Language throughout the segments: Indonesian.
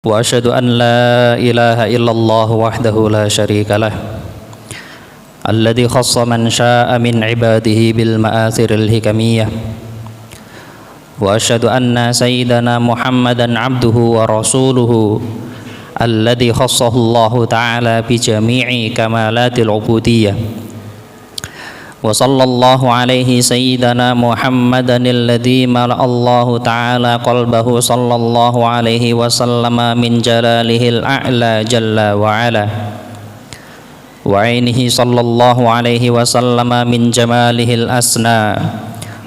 وأشهد أن لا إله إلا الله وحده لا شريك له الذي خص من شاء من عباده بالمآثر الحكمية وأشهد أن سيدنا محمدا عبده ورسوله الذي خصه الله تعالى بجميع كمالات العبودية وصلى الله عليه سيدنا محمدا الذي ملأ الله تعالى قلبه صلى الله عليه وسلم من جلاله الأعلى جل وعلا وعينه صلى الله عليه وسلم من جماله الأسنى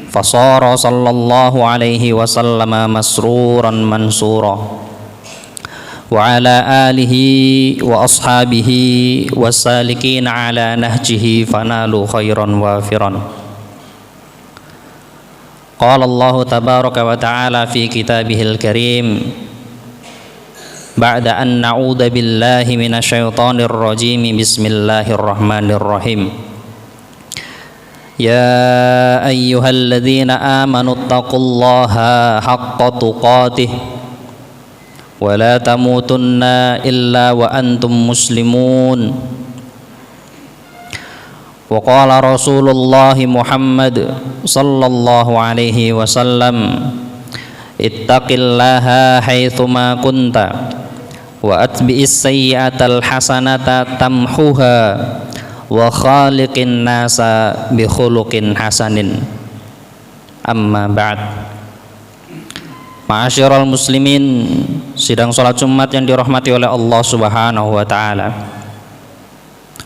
فصار صلى الله عليه وسلم مسرورا منصورا وعلى آله وأصحابه والسالكين على نهجه فنالوا خيرا وافرا. قال الله تبارك وتعالى في كتابه الكريم بعد أن نعوذ بالله من الشيطان الرجيم بسم الله الرحمن الرحيم يا أيها الذين آمنوا اتقوا الله حق تقاته ولا تموتن إلا وأنتم مسلمون وقال رسول الله محمد صلى الله عليه وسلم اتق الله حيثما كنت وأتبع السيئة الحسنة تمحها وخالق الناس بخلق حسن أما بعد. Ma'asyiral muslimin, sidang salat Jumat yang dirahmati oleh Allah Subhanahu wa taala.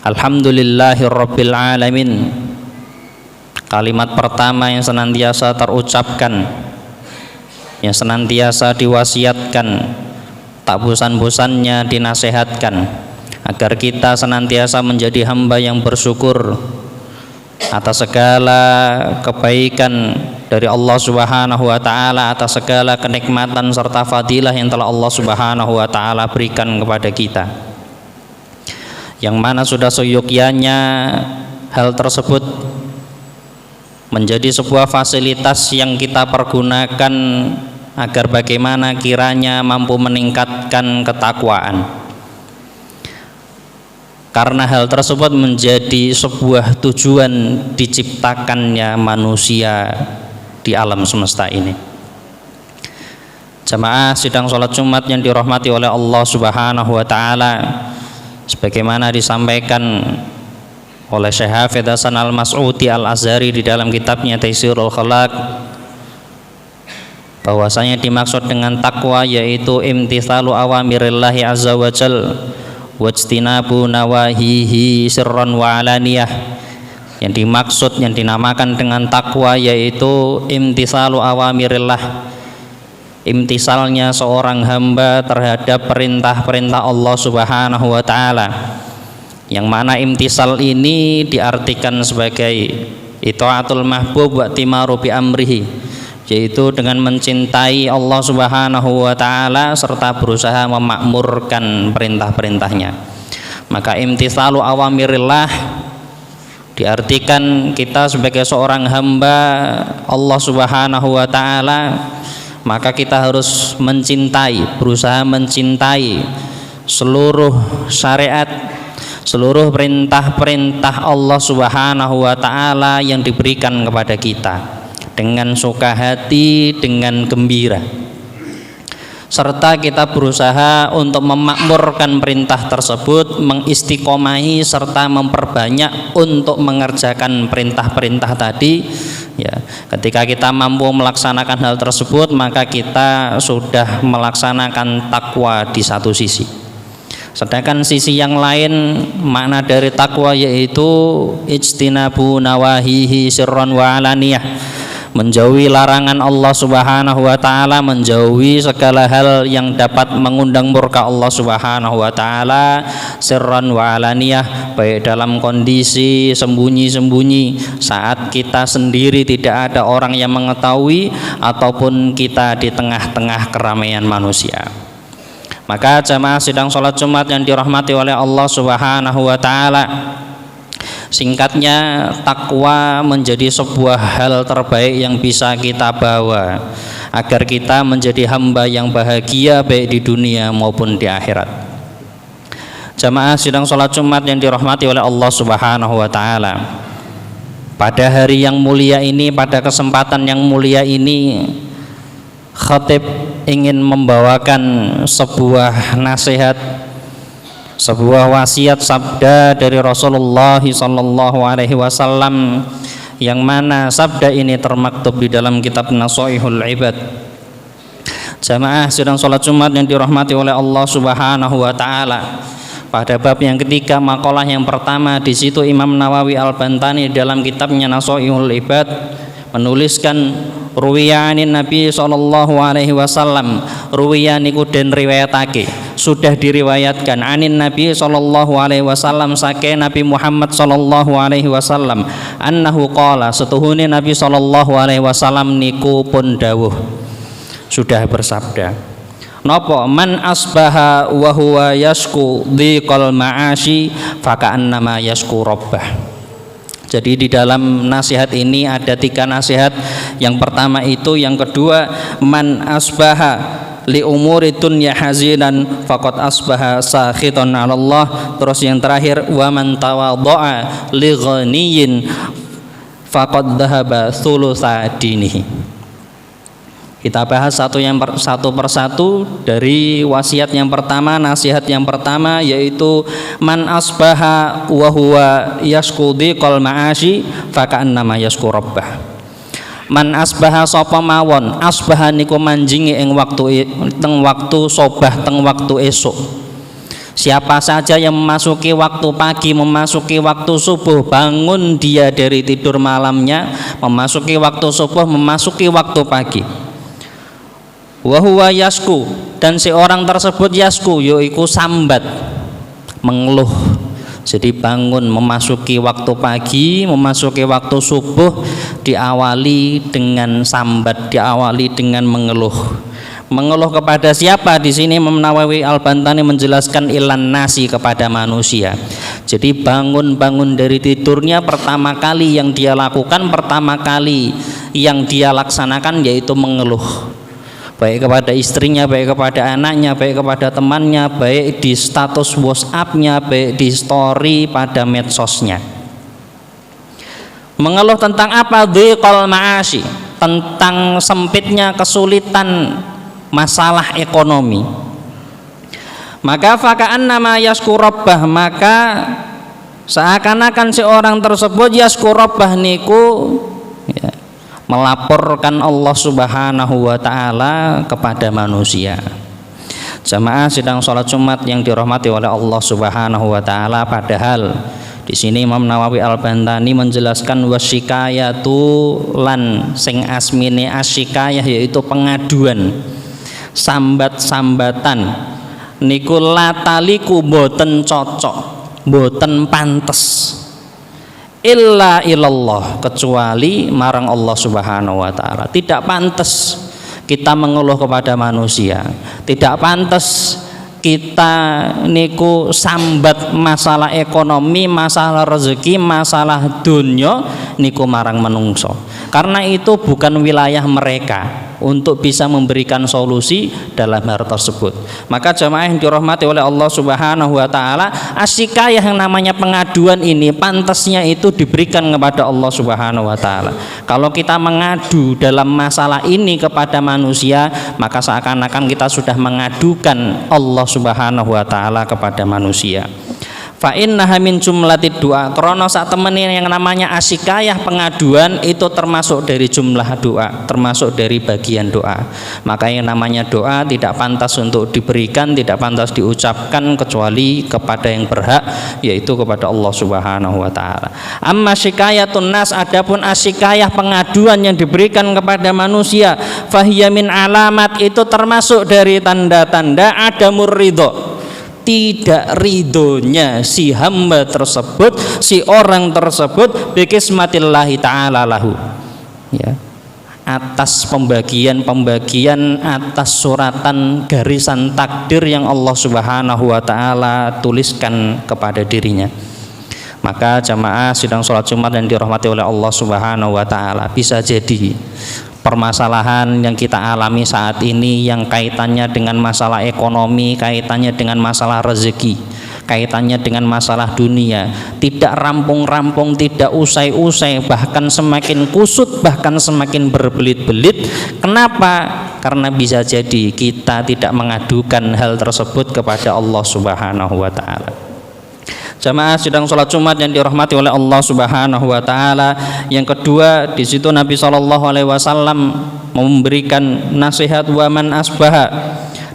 Alhamdulillahirabbil alamin. Kalimat pertama yang senantiasa terucapkan, yang senantiasa diwasiatkan, tak bosan-bosannya dinasihatkan agar kita senantiasa menjadi hamba yang bersyukur atas segala kebaikan dari Allah Subhanahu wa taala, atas segala kenikmatan serta fadilah yang telah Allah Subhanahu wa taala berikan kepada kita, yang mana sudah seyogyanya hal tersebut menjadi sebuah fasilitas yang kita pergunakan agar bagaimana kiranya mampu meningkatkan ketakwaan. Karena hal tersebut menjadi sebuah tujuan diciptakannya manusia di alam semesta ini. Jamaah sidang salat Jumat yang dirahmati oleh Allah Subhanahu wa taala, sebagaimana disampaikan oleh Syekh Hafidz Hasan Al-Mas'udi Al-Azhari di dalam kitabnya Taysirul Khalaq, bahwasanya dimaksud dengan takwa yaitu imtithalu awamirillahi azza wa jal wajtinabu nawahihi sirran wa alaniyah. Yang dimaksud, yang dinamakan dengan takwa yaitu imtithalu awamirillah, imtisalnya seorang hamba terhadap perintah-perintah Allah Subhanahu wa taala, yang mana imtisal ini diartikan sebagai itaatul mahbub wa timaru bi amrihi, yaitu dengan mencintai Allah Subhanahu wa taala serta berusaha memakmurkan perintah-perintahnya. Maka imtitsalu awamirillah diartikan kita sebagai seorang hamba Allah Subhanahu wa taala, maka kita harus mencintai, berusaha mencintai seluruh syariat, seluruh perintah-perintah Allah Subhanahu wa taala yang diberikan kepada kita dengan suka hati, dengan gembira, serta kita berusaha untuk memakmurkan perintah tersebut, mengistiqomahi serta memperbanyak untuk mengerjakan perintah-perintah tadi. Ya, ketika kita mampu melaksanakan hal tersebut, maka kita sudah melaksanakan takwa di satu sisi. Sedangkan sisi yang lain, makna dari takwa yaitu ijtinabu nawahihi sirran wa alaniyah, menjauhi larangan Allah Subhanahu wa taala, menjauhi segala hal yang dapat mengundang murka Allah Subhanahu wa taala sirran wa alaniyah, baik dalam kondisi sembunyi-sembunyi saat kita sendiri tidak ada orang yang mengetahui, ataupun kita di tengah-tengah keramaian manusia. Maka jamaah sidang salat Jumat yang dirahmati oleh Allah Subhanahu wa taala, singkatnya takwa menjadi sebuah hal terbaik yang bisa kita bawa agar kita menjadi hamba yang bahagia baik di dunia maupun di akhirat. Jamaah sidang sholat Jumat yang dirahmati oleh Allah Subhanahu wa Ta'ala, pada hari yang mulia ini, pada kesempatan yang mulia ini, khatib ingin membawakan sebuah nasihat, sebuah wasiat sabda dari Rasulullah sallallahu alaihi wasallam, yang mana sabda ini termaktub di dalam kitab Nasaihul Ibad. Jamaah sidang salat Jumat yang dirahmati oleh Allah Subhanahu wa Ta'ala, pada bab yang ketiga, makalah yang pertama, di situ Imam Nawawi Al-Bantani dalam kitabnya Nasaihul Ibad menuliskan ruwiya anin Nabi sallallahu alaihi wasallam, ruwiya niku den riwayatake, sudah diriwayatkan anin Nabi sallallahu alaihi wasallam, saking Nabi Muhammad sallallahu alaihi wasallam, annahu qala, setuhune Nabi sallallahu alaihi wasallam niku pun dawuh, sudah bersabda, napa man asbaha wa huwa yasku dhiqal ma'ashi faka'annama yasku rabbah. Jadi di dalam nasihat ini ada 3 nasihat. Yang pertama itu, yang kedua, man asbaha li umuri dunya hazinan faqad asbaha sakhitan 'ala Allah. Terus yang terakhir, wa man tawadha'a li ghaniyin faqad dhahaba thulutsa dinihi. Kita bahas satu persatu. Dari wasiat yang pertama, nasihat yang pertama, yaitu man asbaha wa huwa yasku dhiqal ma'ashi faka'annama yasku rabbah. Man asbaha sapa mawon, asbaha niku manjingi ing waktu sobah, teng waktu esuk. Siapa saja yang memasuki waktu pagi, memasuki waktu subuh, bangun dia dari tidur malamnya, memasuki waktu subuh, memasuki waktu pagi. Wa huwa yasku, dan si orang tersebut yasku, yaitu sambat, mengeluh. Jadi bangun memasuki waktu pagi, memasuki waktu subuh, diawali dengan sambat, diawali dengan mengeluh. Mengeluh kepada siapa? Di sini Imam Nawawi Al-Bantani menjelaskan ilan nasi, kepada manusia. Jadi bangun dari tidurnya, pertama kali yang dia lakukan, pertama kali yang dia laksanakan yaitu mengeluh. Baik kepada istrinya, baik kepada anaknya, baik kepada temannya, baik di status WhatsApp-nya, baik di story pada medsosnya. Mengeluh tentang apa? Dhiqal ma'ashi, tentang sempitnya, kesulitan, masalah ekonomi. Maka faka'annama yasku rabbah, maka seakan-akan seorang tersebut yasku rabbah niku melaporkan Allah Subhanahu wa Ta'ala kepada manusia. Jamaah sidang salat Jumat yang dirahmati oleh Allah Subhanahu wa Ta'ala, padahal di sini Imam Nawawi Al-Bantani menjelaskan wasyikayatu, lan sing asmine asyikayah yaitu pengaduan, sambat-sambatan niku lataliku boten cocok, boten pantes, illa ilallah, kecuali marang Allah Subhanahu wa Ta'ala. Tidak pantas kita mengeluh kepada manusia, tidak pantas kita niku sambat masalah ekonomi, masalah rezeki, masalah dunya niku marang menungso, karena itu bukan wilayah mereka untuk bisa memberikan solusi dalam hal tersebut. Maka jamaah yang dirahmati oleh Allah Subhanahu wa Ta'ala, asyikayah yang namanya pengaduan ini pantasnya itu diberikan kepada Allah Subhanahu wa Ta'ala. Kalau kita mengadu dalam masalah ini kepada manusia, maka seakan-akan kita sudah mengadukan Allah Subhanahu wa Ta'ala kepada manusia. Fa innaha min jumlatid doa, karena saat temenin yang namanya asyikayah, pengaduan itu termasuk dari jumlah doa, termasuk dari bagian doa. Maka yang namanya doa tidak pantas untuk diberikan, tidak pantas diucapkan kecuali kepada yang berhak, yaitu kepada Allah Subhanahu wa Ta'ala. Amma syikayatun nas, adapun asyikayah, pengaduan yang diberikan kepada manusia, fahiya min alamat, itu termasuk dari tanda-tanda adamur ridho, tidak ridhonya si hamba tersebut, si orang tersebut, bikismatillahi ta'ala lahu, ya, atas pembagian atas suratan garisan takdir yang Allah Subhanahu wa Ta'ala tuliskan kepada dirinya. Maka jamaah sidang sholat Jumat yang dirahmati oleh Allah Subhanahu wa Ta'ala, bisa jadi permasalahan yang kita alami saat ini yang kaitannya dengan masalah ekonomi, kaitannya dengan masalah rezeki, kaitannya dengan masalah dunia, tidak rampung-rampung, tidak usai-usai, bahkan semakin kusut, bahkan semakin berbelit-belit. Kenapa? Karena bisa jadi kita tidak mengadukan hal tersebut kepada Allah Subhanahu wa taala. Jamaah sidang sholat Jumat yang dirahmati oleh Allah Subhanahu wa taala. Yang kedua, di situ Nabi SAW memberikan nasihat wa man asbaha,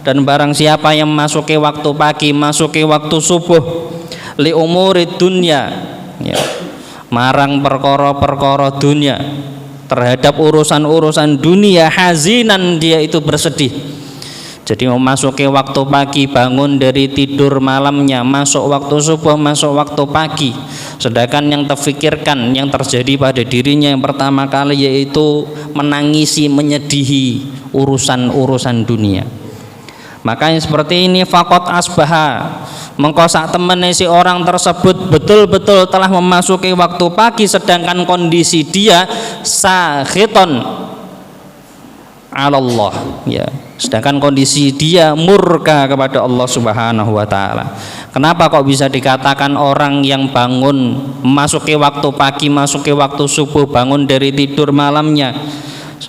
dan barang siapa yang masuki waktu pagi, masuki waktu subuh, li umuri dunya, ya, marang perkara-perkara dunia, terhadap urusan-urusan dunia, hazinan, dia itu bersedih. Jadi memasuki waktu pagi, bangun dari tidur malamnya, masuk waktu subuh, masuk waktu pagi, sedangkan yang terfikirkan, yang terjadi pada dirinya yang pertama kali yaitu menangisi, menyedihi urusan-urusan dunia. Makanya seperti ini, faqat asbaha, mengko sak temene si orang tersebut betul-betul telah memasuki waktu pagi, sedangkan kondisi dia sakhiton Allah, ya, sedangkan kondisi dia murka kepada Allah Subhanahu wa taala. Kenapa kok bisa dikatakan orang yang bangun memasuki waktu pagi, masuki waktu subuh, bangun dari tidur malamnya,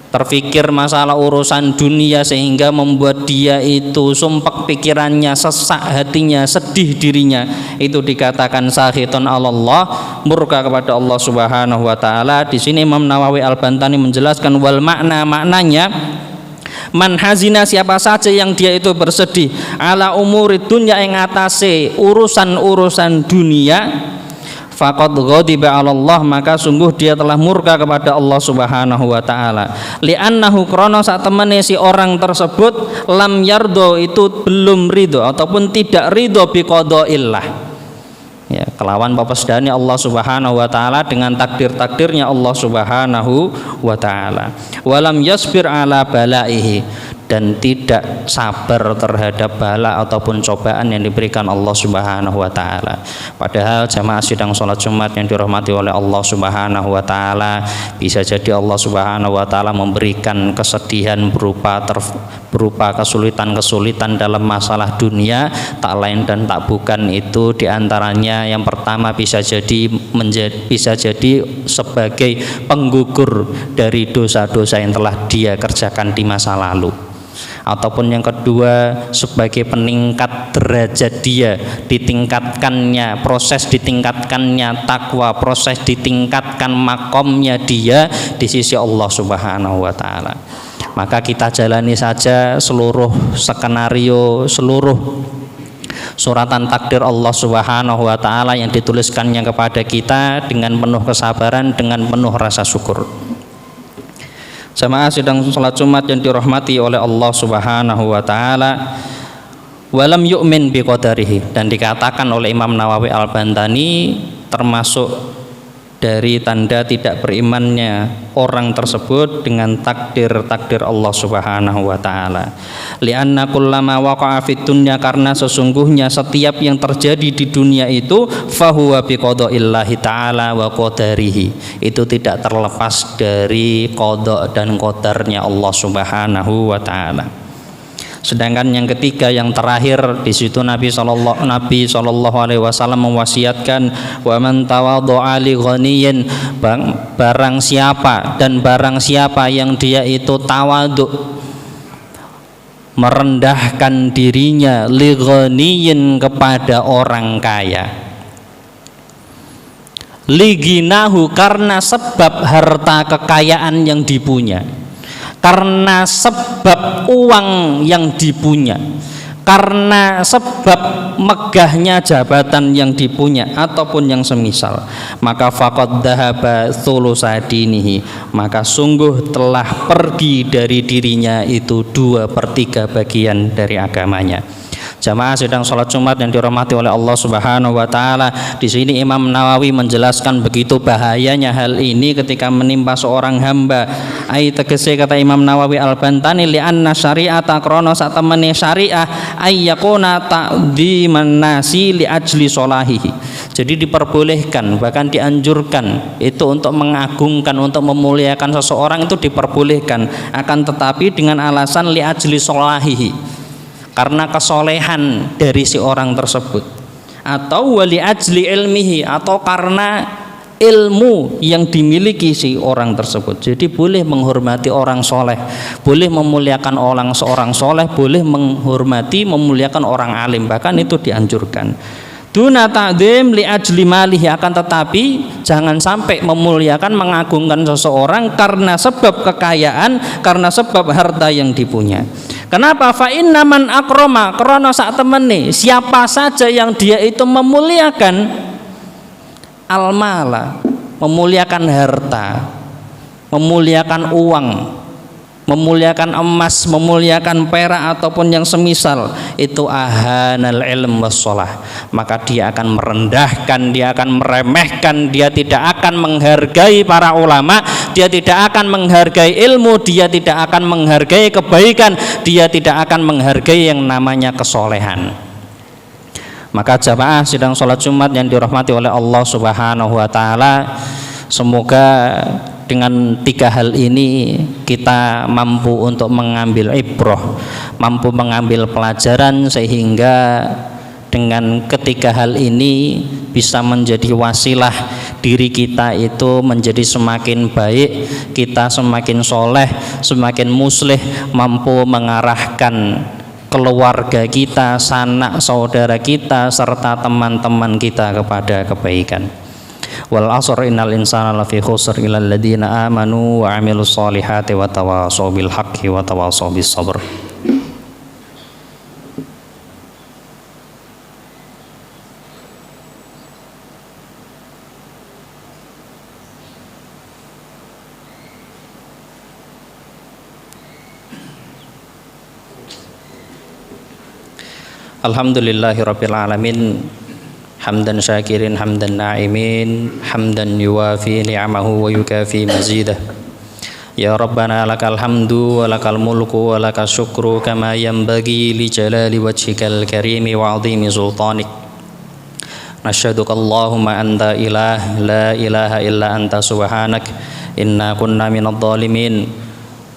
terfikir masalah urusan dunia sehingga membuat dia itu sumpek pikirannya, sesak hatinya, sedih dirinya, itu dikatakan sakhitun Allah, murka kepada Allah Subhanahu wa taala. Di sini Imam Nawawi Al-Bantani menjelaskan wal maknanya man hazina, siapa saja yang dia itu bersedih ala umuri dunya, ing atase urusan-urusan dunia, faqad ghadiba 'ala Allah, maka sungguh dia telah murka kepada Allah Subhanahu wa taala. Li'annahu krana sak temene si orang tersebut lam yardo, itu belum ridho ataupun tidak ridho bi qadaillah, ya, kelawan papesdane Allah Subhanahu wa taala, dengan takdir-takdirnya Allah Subhanahu wa taala. Walam yasbir 'ala balaihi, dan tidak sabar terhadap bala ataupun cobaan yang diberikan Allah Subhanahu wa taala. Padahal jamaah sidang salat Jumat yang dirahmati oleh Allah Subhanahu wa taala, bisa jadi Allah Subhanahu wa taala memberikan kesedihan berupa kesulitan-kesulitan dalam masalah dunia, tak lain dan tak bukan itu diantaranya yang pertama bisa jadi sebagai penggugur dari dosa-dosa yang telah dia kerjakan di masa lalu, ataupun yang kedua sebagai peningkat derajat dia, proses ditingkatkannya takwa, proses ditingkatkan makomnya dia di sisi Allah Subhanahu wa taala. Maka kita jalani saja seluruh skenario, seluruh suratan takdir Allah Subhanahu wa taala yang dituliskannya kepada kita dengan penuh kesabaran, dengan penuh rasa syukur. Jamaah sidang salat Jumat yang dirahmati oleh Allah Subhanahu wa taala, walam yu'min bi qadarihi, dan dikatakan oleh Imam Nawawi Al-Bantani termasuk dari tanda tidak berimannya orang tersebut dengan takdir-takdir Allah Subhanahu wa taala. Li'anna kullama waqa'a fid dunya, karena sesungguhnya setiap yang terjadi di dunia itu fahuwa bi qadaillahi ta'ala wa qadarihi, itu tidak terlepas dari qada dan qadarnya Allah Subhanahu wa taala. Sedangkan yang ketiga, yang terakhir, di situ Nabi sallallahu alaihi wasallam mewasiatkan wa man tawaddu'a li ghaniyyin, barang siapa yang dia itu tawadhu, merendahkan dirinya, li ghaniyyin, kepada orang kaya, li ginahu, karena sebab harta kekayaan yang dipunya, karena sebab uang yang dipunya, karena sebab megahnya jabatan yang dipunya ataupun yang semisal, maka faqad dhahaba thulusa dinihi, maka sungguh telah pergi dari dirinya itu 2/3 bagian dari agamanya. Jamaah sedang sholat Jumat yang dirahmati oleh Allah Subhanahu wa taala. Di sini Imam Nawawi menjelaskan begitu bahayanya hal ini ketika menimpa seorang hamba. Ai tegese kata Imam Nawawi Al-Bantani, li'anna syari'ata krana satemene syariah ay yakuna ta'dhiman nasi li ajli sholahihi. Jadi diperbolehkan, bahkan dianjurkan itu untuk mengagungkan, untuk memuliakan seseorang itu diperbolehkan, akan tetapi dengan alasan li ajli sholahihi, karena kesolehan dari si orang tersebut, atau wali ajli ilmihi, atau karena ilmu yang dimiliki si orang tersebut. Jadi boleh menghormati orang soleh, boleh memuliakan seorang soleh, boleh menghormati memuliakan orang alim, bahkan itu dianjurkan. Duna ta'dzim li ajli malihi, akan tetapi jangan sampai memuliakan mengagungkan seseorang karena sebab kekayaan, karena sebab harta yang dipunya. Kenapa? Fa inna man akrama, karena sak temene siapa saja yang dia itu memuliakan al-mala, memuliakan harta, memuliakan uang, memuliakan emas, memuliakan perak ataupun yang semisal, itu ahanal ilm wassalah, maka dia akan merendahkan, dia akan meremehkan, dia tidak akan menghargai para ulama, dia tidak akan menghargai ilmu, dia tidak akan menghargai kebaikan, dia tidak akan menghargai yang namanya kesolehan. Maka jamaah sidang sholat Jumat yang dirahmati oleh Allah Subhanahu wa taala, semoga dengan 3 hal ini kita mampu untuk mengambil ibrah, mampu mengambil pelajaran, sehingga dengan ketiga hal ini bisa menjadi wasilah diri kita itu menjadi semakin baik, kita semakin soleh, semakin muslih, mampu mengarahkan keluarga kita, sanak saudara kita, serta teman-teman kita kepada kebaikan. Wal asr innal insana lafi khusr illa alladziina amanu wa 'amilus solihati wa tawashaw bil haqqi wa tawashaw bis sabr. Alhamdulillahirabbil alamin, hamdan syakirin hamdan na'imin, hamdan yuwafi ni'amahu wa yukafi mazidah. Ya Rabbana lakal hamdu wa lakal mulku wa lakal syukru kama yanbaghi li jalali wajhikal karimi wa 'azimi sultanik. Nasyhaduka Allahumma anta ilah la ilaha illa anta subhanak inna kunna minadh dhalimin.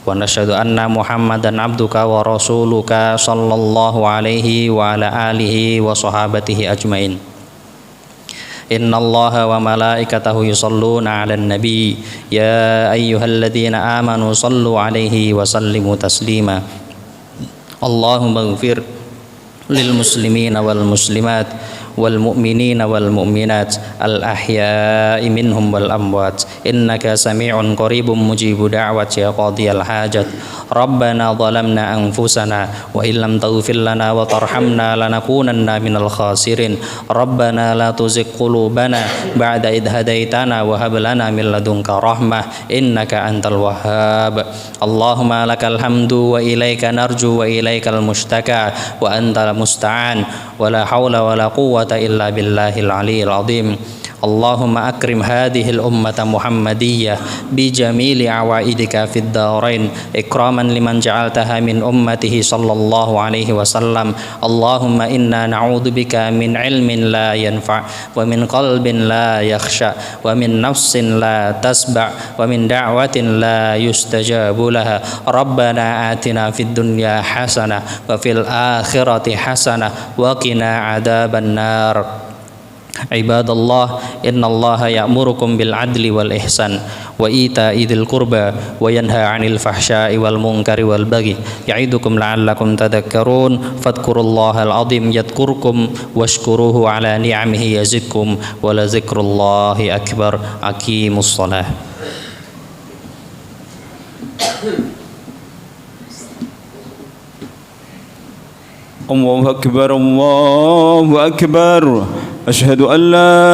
Wa nasyhadu anna Muhammadan abduka wa rasuluka sallallahu alaihi wa ala alihi wa sahabatihi ajmain. Innallaha wa malaikatahu yusalluna 'alan nabi ya ayyuhalladzina amanu sallu 'alaihi wa sallimu taslima. Allahumma ighfir lil muslimina wal muslimat wal mu'minina wal mu'minat al ahya'i minhum wal amwat innaka sami'un qaribun mujibud da'wati ya qadiyal hajat. Rabbana zalamna anfusana wa illam taghfir lana wa tarhamna lanakunanna minal khasirin. Rabbana la tuzigh qulubana ba'da idh hadaitana wa hab lana min ladunka rahmah innaka antal wahhab. Allahumma lakal hamdu wa ilaika narju wa ilaikal mushtaka wa antal musta'an wa la hawla wa la quwwata illa billahil aliyyil azim. Allahumma akrim hadhihi al-ummata Muhammadiyah bi jamili awaidika fid darain ikraman liman ja'altaha min ummatihi sallallahu alaihi wasallam. Allahumma inna na'udzubika min ilmin la yanfa' wa min qalbin la yakhsha wa min nafsin la tasba' wa min da'watin la yustajabu laha. Rabbana atina fid dunya hasanah wa fil akhirati hasanah wa qina adzaban nar. Ibadallah, innallaha ya'murukum bil adli wal ihsan wa ita'i dzil qurba wa yanha 'anil fahsya'i wal munkari wal baghi ya'idukum la'allakum tadhakkarun. Fadhkurullahal 'azim yadhkurkum washkuruhu 'ala ni'amihi yazidkum wa la dzikrullahi akbar. Aqimus shalah. Allahu akbar, Allahu akbar. Asyhadu an la